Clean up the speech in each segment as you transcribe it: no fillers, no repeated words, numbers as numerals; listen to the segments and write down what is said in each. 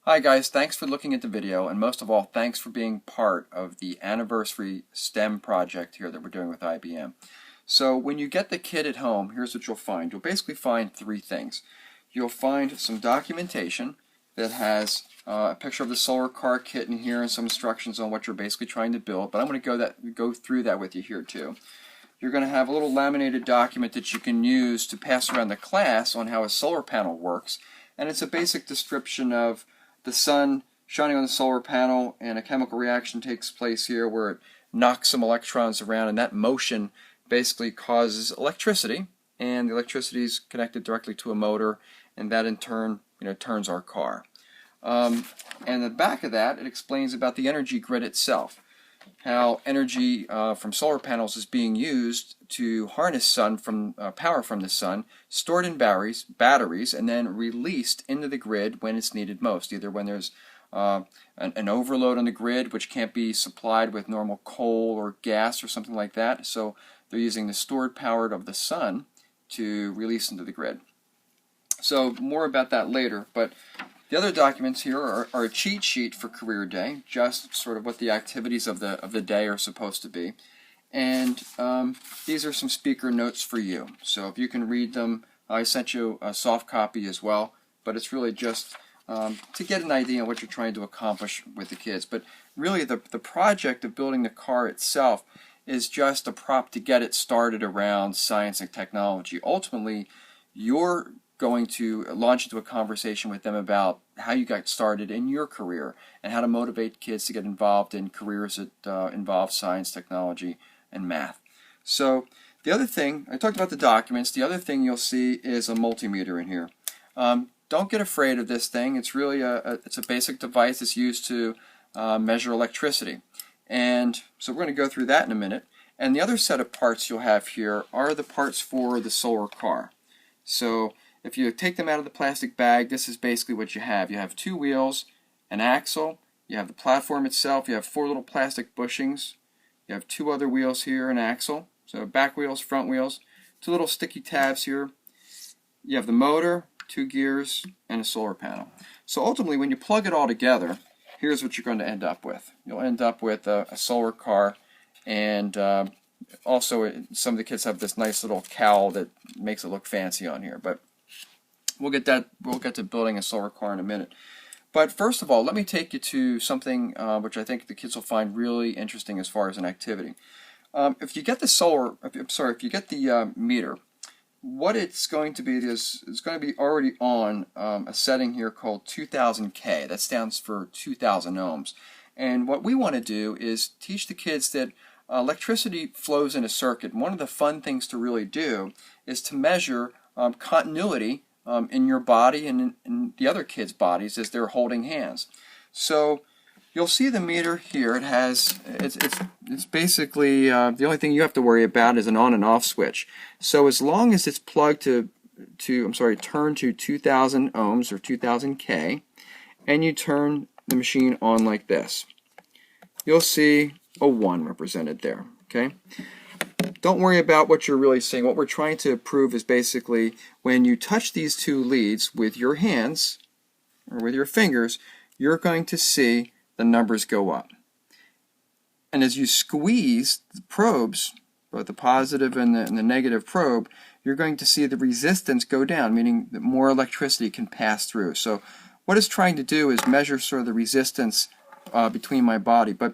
Hi guys, thanks for looking at the video, and most of all, thanks for being part of the anniversary STEM project here that we're doing with IBM. So when you get the kit at home, here's what you'll find. You'll basically find three things. You'll find some documentation that has a picture of the SolarCar kit in here and some instructions on what you're basically trying to build, but I'm going to go through that with you here too. You're going to have a little laminated document that you can use to pass around the class on how a solar panel works, and it's a basic description of the sun shining on the solar panel, and a chemical reaction takes place here where it knocks some electrons around, and that motion basically causes electricity, and the electricity is connected directly to a motor, and that in turn turns our car. And the back of that, it explains about the energy grid itself, how energy from solar panels is being used to harness power from the sun, stored in batteries, and then released into the grid when it's needed most, either when there's an overload on the grid which can't be supplied with normal coal or gas or something like that, so they're using the stored power of the sun to release into the grid. So more about that later, but the other documents here are a cheat sheet for Career Day, just sort of what the activities of the day are supposed to be. And these are some speaker notes for you. So if you can read them, I sent you a soft copy as well, but it's really just to get an idea of what you're trying to accomplish with the kids. But really the project of building the car itself is just a prop to get it started around science and technology. Ultimately, you're going to launch into a conversation with them about how you got started in your career and how to motivate kids to get involved in careers that involve science, technology, and math. So the other thing, I talked about the documents, the other thing you'll see is a multimeter in here. Don't get afraid of this thing. It's really it's a basic device that's used to measure electricity. And so we're going to go through that in a minute. And the other set of parts you'll have here are the parts for the solar car. So if you take them out of the plastic bag, this is basically what you have. You have two wheels, an axle, you have the platform itself, you have four little plastic bushings, you have two other wheels here, an axle, so back wheels, front wheels, two little sticky tabs here, you have the motor, two gears, and a solar panel. So ultimately when you plug it all together, here's what you're going to end up with. You'll end up with a solar car, and also some of the kids have this nice little cowl that makes it look fancy on here, but we'll get to building a solar car in a minute. But first of all, let me take you to something which I think the kids will find really interesting as far as an activity. If you get the meter, what it's going to be is it's going to be already on a setting here called 2000K. That stands for 2000 ohms. And what we want to do is teach the kids that electricity flows in a circuit. One of the fun things to really do is to measure continuity in your body and in the other kids' bodies as they're holding hands. So you'll see the meter here. It's basically the only thing you have to worry about is an on and off switch. So as long as it's plugged turn to 2000 ohms or 2000K, and you turn the machine on like this, you'll see a 1 represented there. Okay. Don't worry about what you're really seeing. What we're trying to prove is basically when you touch these two leads with your hands or with your fingers, you're going to see the numbers go up. And as you squeeze the probes, both the positive and the negative probe, you're going to see the resistance go down, meaning that more electricity can pass through. So what it's trying to do is measure sort of the resistance between my body. But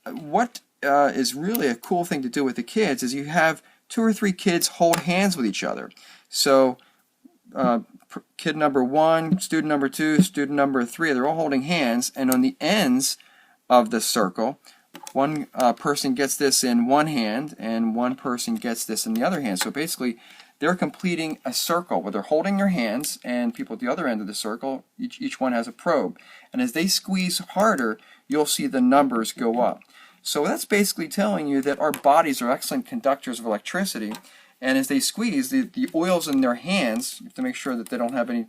what is really a cool thing to do with the kids is you have 2 or 3 kids hold hands with each other. So kid number 1, student number 2, student number 3, they're all holding hands, and on the ends of the circle, one person gets this in one hand and one person gets this in the other hand. So basically they're completing a circle where they're holding their hands, and people at the other end of the circle, each one has a probe. And as they squeeze harder, you'll see the numbers go up. So that's basically telling you that our bodies are excellent conductors of electricity, and as they squeeze, the oils in their hands, you have to make sure that they don't have any,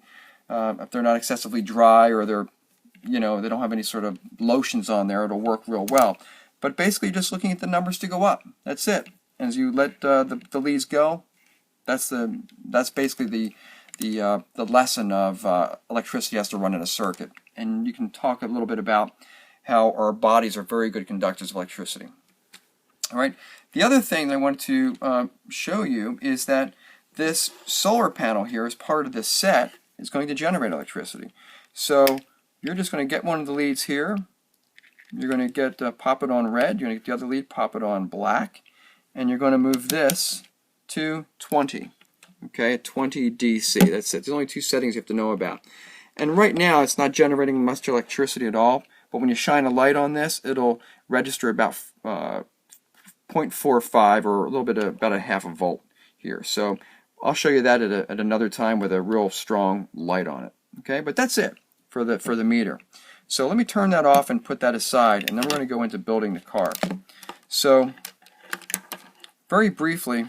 if they're not excessively dry or they don't have any sort of lotions on there, it'll work real well. But basically just looking at the numbers to go up. That's it. And as you let the leads go, that's basically the lesson of electricity has to run in a circuit. and you can talk a little bit about how our bodies are very good conductors of electricity. All right. The other thing that I want to show you is that this solar panel here, as part of this set, is going to generate electricity. So you're just going to get one of the leads here. You're going to get pop it on red. You're going to get the other lead, pop it on black, and you're going to move this to 20. Okay, 20 DC. That's it. There's only 2 settings you have to know about. And right now, it's not generating much electricity at all. But when you shine a light on this, it'll register about 0.45 or a little bit about a half a volt here. So I'll show you that at another time with a real strong light on it. Okay, but that's it for the meter. So let me turn that off and put that aside, and then we're going to go into building the car. So very briefly,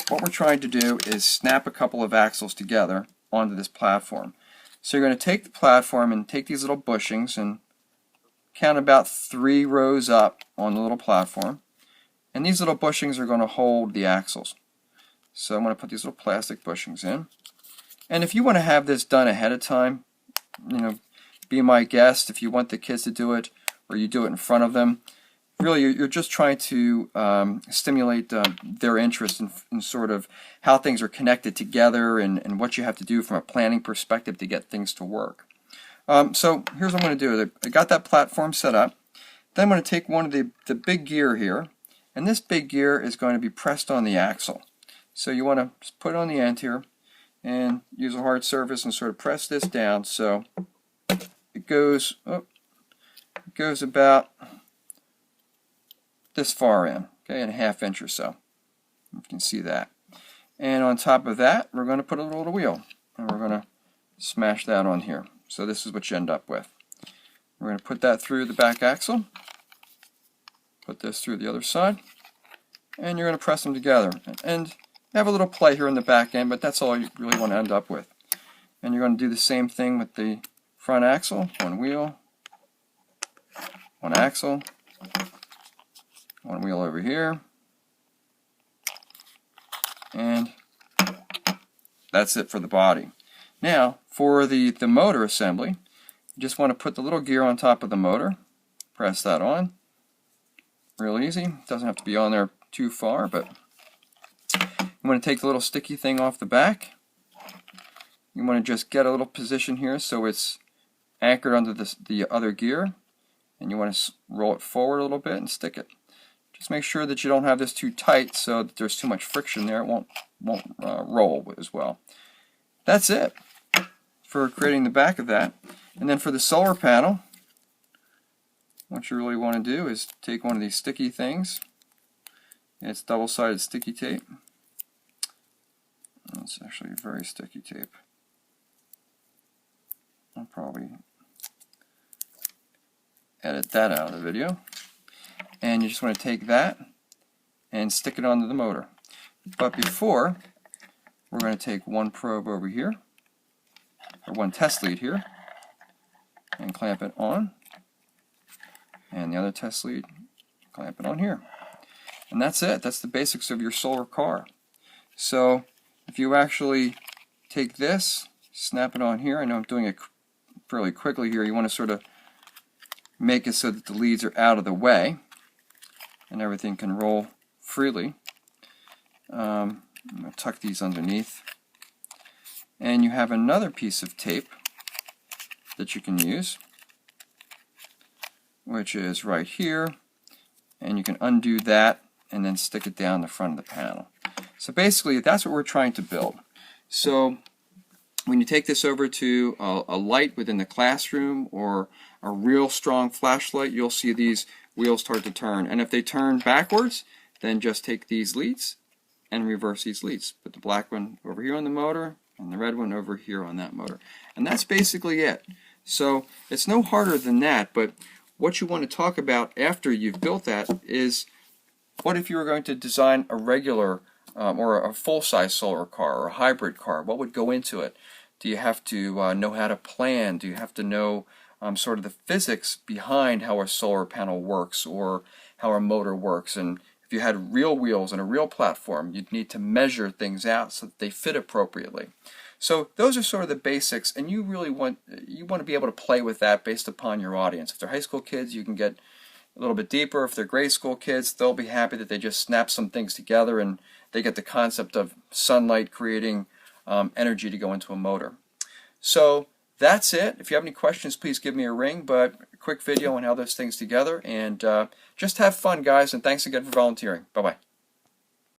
what we're trying to do is snap a couple of axles together onto this platform. So you're going to take the platform and take these little bushings and count about 3 rows up on the little platform. And these little bushings are going to hold the axles. So I'm going to put these little plastic bushings in. And if you want to have this done ahead of time, be my guest if you want the kids to do it, or you do it in front of them. Really, you're just trying to stimulate their interest in sort of how things are connected together and what you have to do from a planning perspective to get things to work. So here's what I'm going to do. I got that platform set up. Then I'm going to take one of the big gear here, and this big gear is going to be pressed on the axle. So you want to just put it on the end here and use a hard surface and sort of press this down so it goes about this far in, okay, in a ½ inch or so. You can see that. And on top of that, we're going to put a little wheel, and we're going to smash that on here. So this is what you end up with. We're going to put that through the back axle, put this through the other side, and you're going to press them together. And have a little play here in the back end, but that's all you really want to end up with. And you're going to do the same thing with the front axle. One wheel, one axle, one wheel over here, and that's it for the body. Now, for the motor assembly, you just want to put the little gear on top of the motor, press that on. Real easy. It doesn't have to be on there too far, but you want to take the little sticky thing off the back. You want to just get a little position here so it's anchored under the other gear, and you want to roll it forward a little bit and stick it. Just make sure that you don't have this too tight so that there's too much friction there. It won't roll as well. That's it for creating the back of that. And then for the solar panel, what you really want to do is take one of these sticky things. It's double-sided sticky tape. It's actually very sticky tape. I'll probably edit that out of the video. And you just want to take that and stick it onto the motor. But before, we're going to take one probe over here, or one test lead here, and clamp it on. And the other test lead, clamp it on here. And that's it. That's the basics of your solar car. So if you actually take this, snap it on here, I know I'm doing it fairly quickly here, you want to sort of make it so that the leads are out of the way and everything can roll freely. I'm going to tuck these underneath. And you have another piece of tape that you can use, which is right here, and you can undo that and then stick it down the front of the panel. So basically that's what we're trying to build. So when you take this over to a light within the classroom or a real strong flashlight, you'll see these wheels start to turn. And if they turn backwards, then just take these leads and reverse these leads. Put the black one over here on the motor and the red one over here on that motor. And that's basically it. So it's no harder than that, but what you want to talk about after you've built that is, what if you were going to design a regular or a full-size solar car or a hybrid car? What would go into it? Do you have to know how to plan? Do you have to know sort of the physics behind how a solar panel works or how a motor works? And if you had real wheels and a real platform, you'd need to measure things out so that they fit appropriately. So those are sort of the basics, and you really want to be able to play with that based upon your audience. If they're high school kids, you can get a little bit deeper. If they're grade school kids, they'll be happy that they just snap some things together and they get the concept of sunlight creating energy to go into a motor. So that's it. If you have any questions, please give me a ring, but a quick video on how those things together, and just have fun, guys, and thanks again for volunteering. Bye-bye.